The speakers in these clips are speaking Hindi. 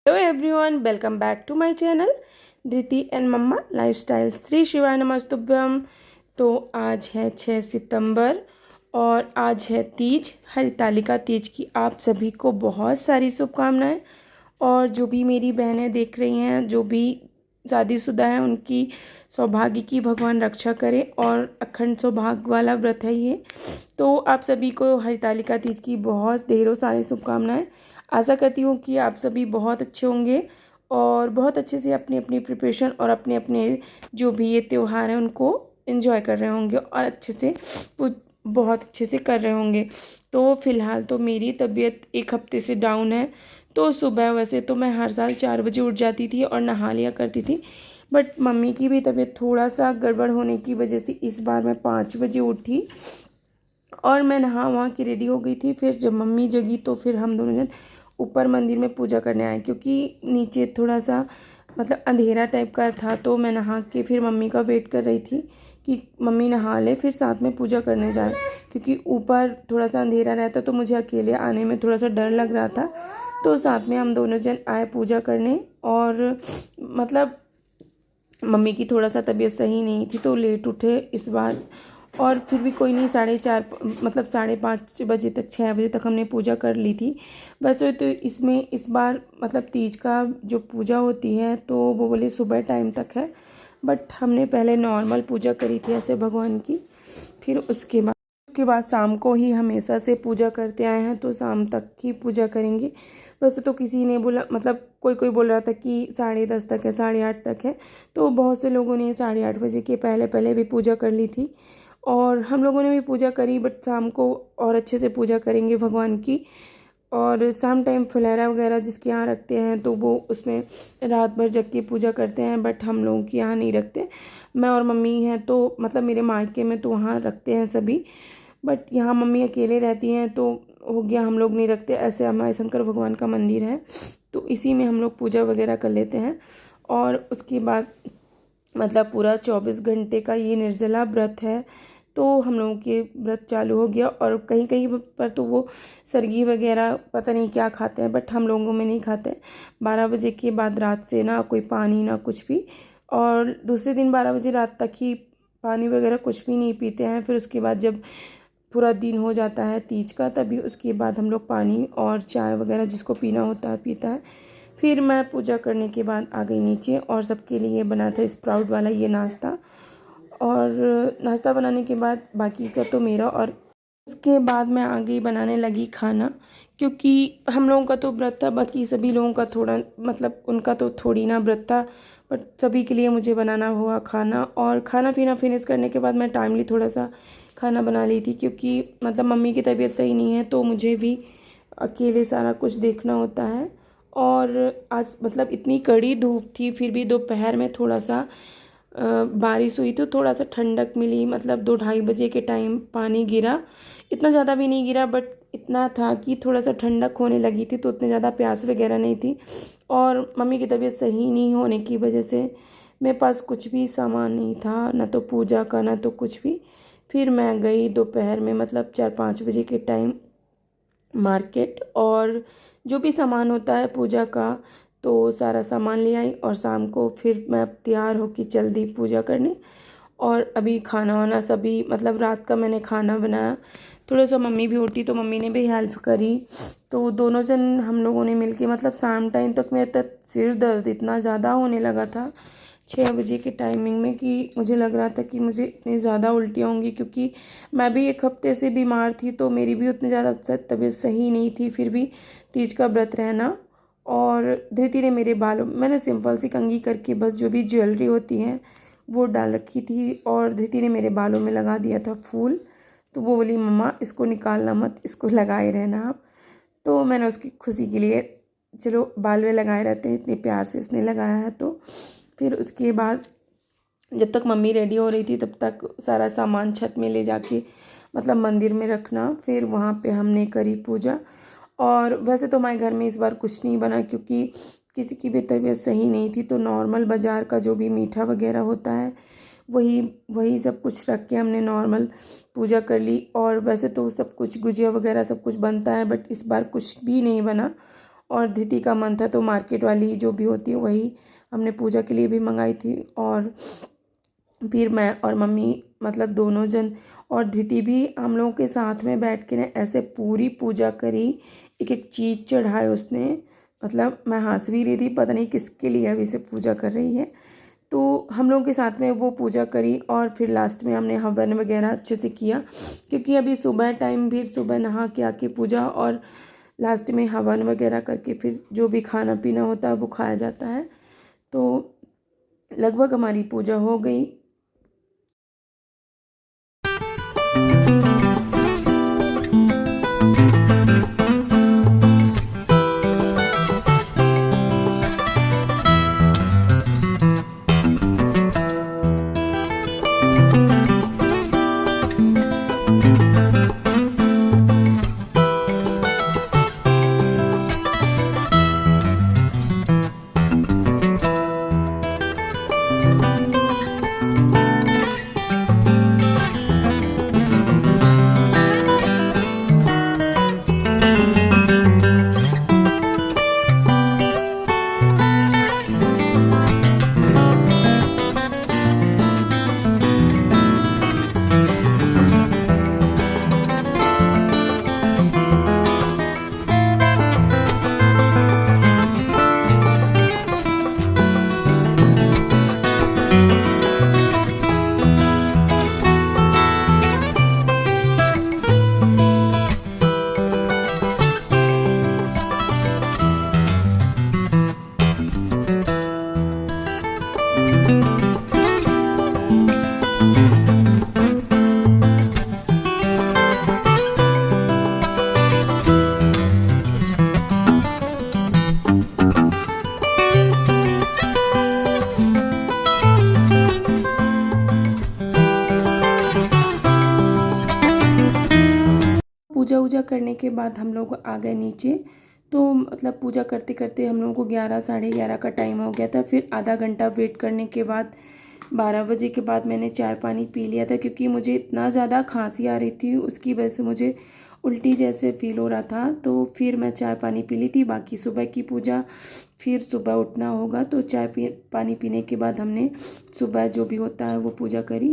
Hello everyone, welcome back to my channel Dhriti and mumma lifestyle. Shri शिवाय नमस्तुभ्यम। तो आज है 6 सितंबर और आज है तीज, हरितालिका तीज की आप सभी को बहुत सारी शुभकामनाएं। और जो भी मेरी बहनें देख रही हैं, जो भी शादीशुदा हैं, उनकी सौभाग्य की भगवान रक्षा करे और अखंड सौभाग्य वाला व्रत है ये। तो आप सभी को हरितालिका तीज की बहुत ढेरों सारी शुभकामनाएं। आशा करती हूँ कि आप सभी बहुत अच्छे होंगे और बहुत अच्छे से अपनी अपनी प्रिपरेशन और अपने अपने जो भी ये त्यौहार हैं उनको एंजॉय कर रहे होंगे और अच्छे से बहुत अच्छे से कर रहे होंगे। तो फ़िलहाल तो मेरी तबीयत एक हफ्ते से डाउन है। तो सुबह वैसे तो मैं हर साल 4 बजे उठ जाती थी और नहा लिया करती थी, बट मम्मी की भी तबीयत थोड़ा सा गड़बड़ होने की वजह से इस बार मैं 5 बजे उठी और मैं नहा वहाँ की रेडी हो गई थी। फिर जब मम्मी जगी तो फिर हम दोनों जन ऊपर मंदिर में पूजा करने आए, क्योंकि नीचे थोड़ा सा मतलब अंधेरा टाइप का था। तो मैं नहा के फिर मम्मी का वेट कर रही थी कि मम्मी नहा ले फिर साथ में पूजा करने जाए, क्योंकि ऊपर थोड़ा सा अंधेरा रहता तो मुझे अकेले आने में थोड़ा सा डर लग रहा था। तो साथ में हम दोनों जन आए पूजा करने। और मतलब मम्मी की थोड़ा सा तबीयत सही नहीं थी तो लेट उठे इस बार। और फिर भी कोई नहीं, 4:30 मतलब 5:30 बजे तक, 6 बजे तक हमने पूजा कर ली थी। वैसे तो इसमें इस बार मतलब तीज का जो पूजा होती है तो वो बोले सुबह टाइम तक है, बट हमने पहले नॉर्मल पूजा करी थी ऐसे भगवान की। फिर उसके बाद शाम को ही हमेशा से पूजा करते आए हैं, तो शाम तक ही पूजा करेंगे। वैसे तो किसी ने बोला, मतलब कोई कोई बोल रहा था कि 10:30 तक है, 8:30 तक है। तो बहुत से लोगों ने 8:30 बजे के पहले पहले भी पूजा कर ली थी और हम लोगों ने भी पूजा करी, बट शाम को और अच्छे से पूजा करेंगे भगवान की। और शाम टाइम फुलहरा वगैरह जिसके यहाँ रखते हैं तो वो उसमें रात भर जग के पूजा करते हैं, बट हम लोगों के यहाँ नहीं रखते। मैं और मम्मी हैं तो मतलब मेरे मायके में तो वहाँ रखते हैं सभी, बट यहाँ मम्मी अकेले रहती हैं तो हो गया हम लोग नहीं रखते। ऐसे हमारे शंकर भगवान का मंदिर है तो इसी में हम लोग पूजा वगैरह कर लेते हैं। और उसके बाद मतलब पूरा 24 घंटे का ये निर्जला व्रत है। तो हम लोगों के व्रत चालू हो गया और कहीं कहीं पर तो वो सरगी वगैरह पता नहीं क्या खाते हैं, बट हम लोगों में नहीं खाते। 12 बजे के बाद रात से ना कोई पानी ना कुछ भी, और दूसरे दिन 12 बजे रात तक ही पानी वगैरह कुछ भी नहीं पीते हैं। फिर उसके बाद जब पूरा दिन हो जाता है तीज का, तभी उसके बाद हम लोग पानी और चाय वगैरह जिसको पीना होता है पीता है। फिर मैं पूजा करने के बाद आ गई नीचे और सबके लिए बना था स्प्राउट वाला ये नाश्ता। और नाश्ता बनाने के बाद बाकी का तो मेरा, और उसके बाद मैं आ गई बनाने लगी खाना, क्योंकि हम लोगों का तो व्रत था, बाकी सभी लोगों का थोड़ा मतलब उनका तो थोड़ी ना व्रत था, बट सभी के लिए मुझे बनाना हुआ खाना। और खाना पीना फिनिश करने के बाद मैं टाइमली थोड़ा सा खाना बना ली थी, क्योंकि मतलब मम्मी की तबीयत सही नहीं है तो मुझे भी अकेले सारा कुछ देखना होता है। और आज मतलब इतनी कड़ी धूप थी, फिर भी दोपहर में थोड़ा सा बारिश हुई तो थोड़ा सा ठंडक मिली। मतलब 2-2:30 बजे के टाइम पानी गिरा, इतना ज़्यादा भी नहीं गिरा, बट इतना था कि थोड़ा सा ठंडक होने लगी थी, तो उतनी ज़्यादा प्यास वगैरह नहीं थी। और मम्मी की तबीयत सही नहीं होने की वजह से मेरे पास कुछ भी सामान नहीं था, ना तो पूजा का ना तो कुछ भी। फिर मैं गई दोपहर में मतलब 4-5 बजे के टाइम मार्केट, और जो भी सामान होता है पूजा का तो सारा सामान ले आई। और शाम को फिर मैं तैयार होकर चल दी पूजा करने। और अभी खाना वाना सभी मतलब रात का मैंने खाना बनाया, थोड़ा सा मम्मी भी उठी तो मम्मी ने भी हेल्प करी। तो दोनों जन हम लोगों ने मिलके मतलब शाम टाइम तक मेरे तक सिर दर्द इतना ज़्यादा होने लगा था 6 बजे के टाइमिंग में, कि मुझे लग रहा था कि मुझे इतनी ज़्यादा उल्टियाँ होंगी, क्योंकि मैं भी एक हफ्ते से बीमार थी तो मेरी भी उतनी ज़्यादा तबीयत सही नहीं थी। फिर भी तीज का व्रत रहना। और धृति ने मेरे बालों, मैंने सिंपल सी कंघी करके बस जो भी ज्वेलरी होती है वो डाल रखी थी, और धृति ने मेरे बालों में लगा दिया था फूल। तो वो बोली मम्मा इसको निकालना मत, इसको लगाए रहना आप। तो मैंने उसकी खुशी के लिए चलो बाल में लगाए रहते हैं, इतने प्यार से इसने लगाया है। तो फिर उसके बाद जब तक मम्मी रेडी हो रही थी तब तक सारा सामान छत में ले जाके मतलब मंदिर में रखना, फिर वहाँ पे हमने करी पूजा। और वैसे तो हमारे घर में इस बार कुछ नहीं बना, क्योंकि किसी की भी तबीयत सही नहीं थी, तो नॉर्मल बाज़ार का जो भी मीठा वगैरह होता है वही वही सब कुछ रख के हमने नॉर्मल पूजा कर ली। और वैसे तो सब कुछ गुजिया वगैरह सब कुछ बनता है, बट इस बार कुछ भी नहीं बना। और धृति का मन था तो मार्केट वाली जो भी होती है वही हमने पूजा के लिए भी मंगाई थी। और फिर मैं और मम्मी मतलब दोनों जन और धृति भी हम लोगों के साथ में बैठ के ने ऐसे पूरी पूजा करी। एक एक चीज़ चढ़ाए उसने, मतलब मैं हंस भी रही थी, पता नहीं किसके लिए अभी से पूजा कर रही है। तो हम लोगों के साथ में वो पूजा करी और फिर लास्ट में हमने हवन वगैरह अच्छे से किया, क्योंकि अभी सुबह टाइम भी सुबह नहा के आके पूजा और लास्ट में हवन वगैरह करके फिर जो भी खाना पीना होता है वो खाया जाता है। तो लगभग हमारी पूजा हो गई। पूजा वूजा करने के बाद हम लोग आ गए नीचे। तो मतलब पूजा करते करते हम लोगों को 11 साढ़े 11 का टाइम हो गया था। फिर आधा घंटा वेट करने के बाद 12 बजे के बाद मैंने चाय पानी पी लिया था, क्योंकि मुझे इतना ज़्यादा खांसी आ रही थी, उसकी वजह से मुझे उल्टी जैसे फील हो रहा था। तो फिर मैं चाय पानी पी ली थी। बाकी सुबह की पूजा फिर सुबह उठना होगा, तो चाय पानी पीने के बाद हमने सुबह जो भी होता है वो पूजा करी।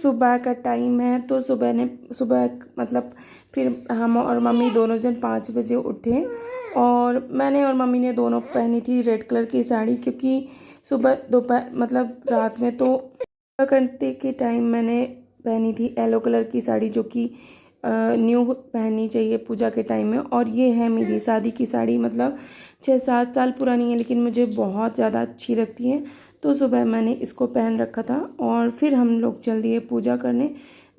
सुबह का टाइम है तो सुबह मतलब फिर हम और मम्मी दोनों जन 5 बजे उठे। और मैंने और मम्मी ने दोनों पहनी थी रेड कलर की साड़ी, क्योंकि सुबह दोपहर मतलब रात में तो करते के टाइम मैंने पहनी थी येलो कलर की साड़ी, जो कि न्यू पहननी चाहिए पूजा के टाइम में। और ये है मेरी शादी की साड़ी, मतलब 6-7 साल पुरानी है, लेकिन मुझे बहुत ज़्यादा अच्छी लगती है। तो सुबह मैंने इसको पहन रखा था और फिर हम लोग चल दिए पूजा करने।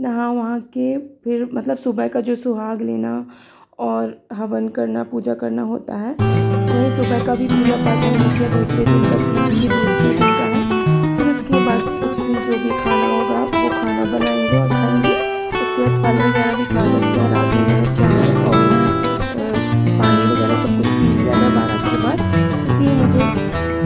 नहा वहाँ के फिर मतलब सुबह का जो सुहाग लेना और हवन करना पूजा करना होता है, वही सुबह का भी पूजा पाठ हमने किया। दूसरे दिन का तीज के दूसरे दिन का है। फिर उसके बाद कुछ भी जो भी खाना होगा वो खाना बनाएंगे और खाएंगे। उसके बाद फल वगैरह भी खा सकते हैं। रात में मैंने चाय और पानी वगैरह सब कुछ पी लिया था 12 के बाद, क्योंकि मुझे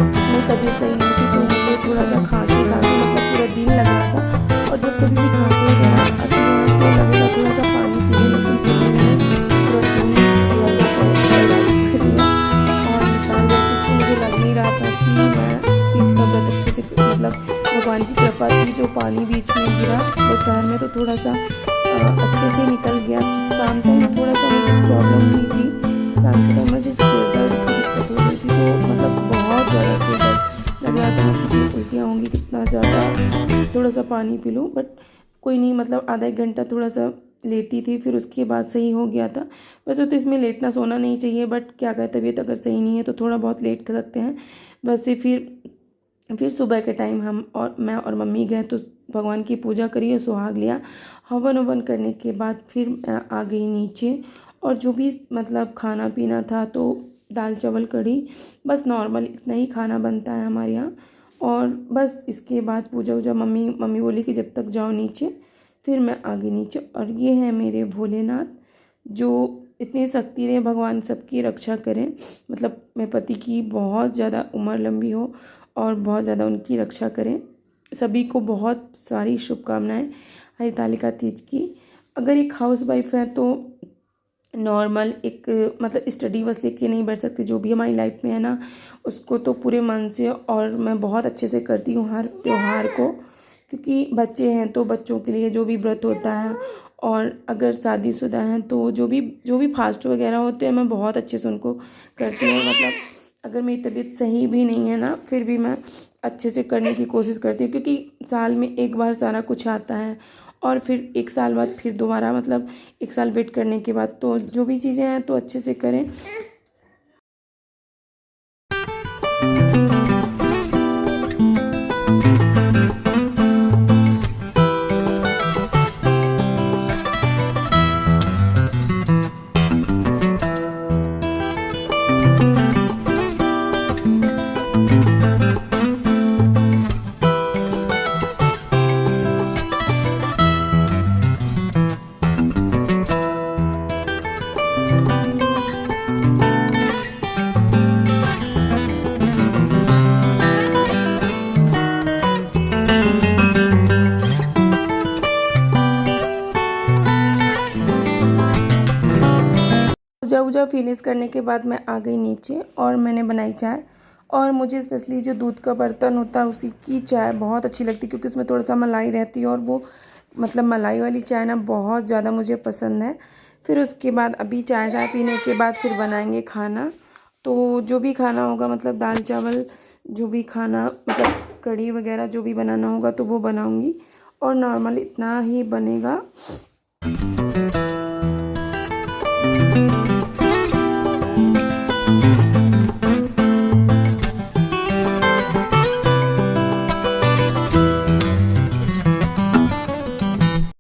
अपनी तबीयत सही नहीं थी, तो मुझे थोड़ा सा खांसी मतलब पूरा दिन लग रहा था। और जब कभी भी खांसी वगैरह आती है तो लगेगा थोड़ा सा पानी पी लें, लेकिन फिर मैंने पूरा दिन थोड़ा सा कर दिया और निकाल दिया, क्योंकि मुझे लग नहीं रहा था कि मैं तीज का व्रत अच्छे से मतलब भगवान की कृपा थी जो पानी बीच में गिरा दोपहर में तो थोड़ा सा अच्छे से निकल गया। शाम टाइम थोड़ा सा मुझे प्रॉब्लम हुई थी, शाम के टाइम मुझे सिर दर्द की दिक्कत हो रही थी, तो मतलब बहुत ज़्यादा सिर दर्द लग रहा था, मतलब उल्टियाँ होंगी कितना ज़्यादा, थोड़ा सा पानी पी लूँ। बट कोई नहीं, मतलब आधा एक घंटा थोड़ा सा लेटी थी, फिर उसके बाद सही हो गया था। वैसे तो इसमें लेटना सोना नहीं चाहिए, बट क्या कहे तबीयत अगर सही नहीं है तो थोड़ा बहुत लेट कर सकते हैं। वैसे फिर सुबह के टाइम मैं और मम्मी गए तो भगवान की पूजा करी और सुहाग लिया। हवन ववन करने के बाद फिर आ गई नीचे, और जो भी मतलब खाना पीना था तो दाल चावल कढ़ी, बस नॉर्मल इतना ही खाना बनता है हमारे यहाँ। और बस इसके बाद पूजा वूजा मम्मी बोली कि जब तक जाओ नीचे, फिर मैं आ गई नीचे। और ये है मेरे भोलेनाथ जो इतनी शक्ति दें, भगवान सबकी रक्षा करें, मतलब मेरे पति की बहुत ज़्यादा उम्र लंबी हो और बहुत ज़्यादा उनकी रक्षा करें। सभी को बहुत सारी शुभकामनाएं हरितालिका तीज की। अगर एक हाउस वाइफ है तो नॉर्मल एक मतलब स्टडी बस लेके नहीं बैठ सकती, जो भी हमारी लाइफ में है ना उसको तो पूरे मन से और मैं बहुत अच्छे से करती हूँ हर त्यौहार को, क्योंकि बच्चे हैं तो बच्चों के लिए जो भी व्रत होता है, और अगर शादीशुदा हैं तो जो भी फास्ट वगैरह होते हैं मैं बहुत अच्छे से उनको करती हूँ। मतलब अगर मेरी तबीयत सही भी नहीं है ना फिर भी मैं अच्छे से करने की कोशिश करती हूँ, क्योंकि साल में एक बार सारा कुछ आता है और फिर एक साल बाद फिर दोबारा, मतलब एक साल वेट करने के बाद तो जो भी चीज़ें हैं तो अच्छे से करें। पूजा वूजा फिनिश करने के बाद मैं आ गई नीचे और मैंने बनाई चाय। और मुझे स्पेशली जो दूध का बर्तन होता है उसी की चाय बहुत अच्छी लगती है, क्योंकि उसमें थोड़ा सा मलाई रहती है और वो मतलब मलाई वाली चाय ना बहुत ज़्यादा मुझे पसंद है। फिर उसके बाद अभी चाय पीने के बाद फिर बनाएंगे खाना। तो जो भी खाना होगा, मतलब दाल चावल जो भी खाना, मतलब कढ़ी वगैरह जो भी बनाना होगा तो वो बनाऊंगी, और नॉर्मल इतना ही बनेगा।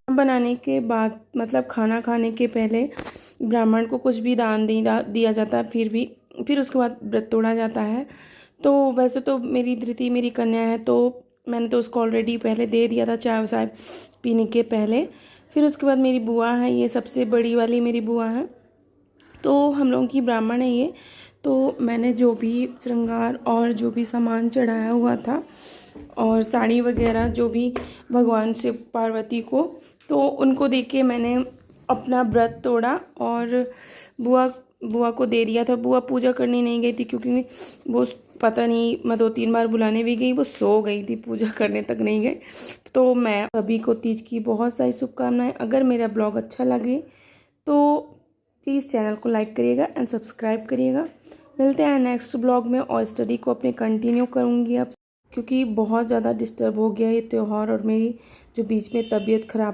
बनाने के बाद मतलब खाना खाने के पहले ब्राह्मण को कुछ भी दान दिया जाता है, फिर उसके बाद व्रत तोड़ा जाता है। तो वैसे तो मेरी धृति मेरी कन्या है तो मैंने तो उसको ऑलरेडी पहले दे दिया था चाय पीने के पहले। फिर उसके बाद मेरी बुआ है, ये सबसे बड़ी वाली मेरी बुआ है, तो हम लोगों की ब्राह्मण है ये। तो मैंने जो भी श्रृंगार और जो भी सामान चढ़ाया हुआ था और साड़ी वगैरह जो भी भगवान शिव पार्वती को, तो उनको देख के मैंने अपना व्रत तोड़ा और बुआ को दे दिया था। बुआ पूजा करने नहीं गई थी, क्योंकि वो पता नहीं, मैं 2-3 बार बुलाने भी गई, वो सो गई थी, पूजा करने तक नहीं गए। तो मैं सभी को तीज की बहुत सारी शुभकामनाएं। अगर मेरा ब्लॉग अच्छा लगे तो प्लीज़ चैनल को लाइक करिएगा एंड सब्सक्राइब करिएगा। मिलते हैं नेक्स्ट ब्लॉग में, और स्टडी को अपने कंटिन्यू करूँगी अब, क्योंकि बहुत ज़्यादा डिस्टर्ब हो गया ये त्यौहार और मेरी जो बीच में तबीयत ख़राब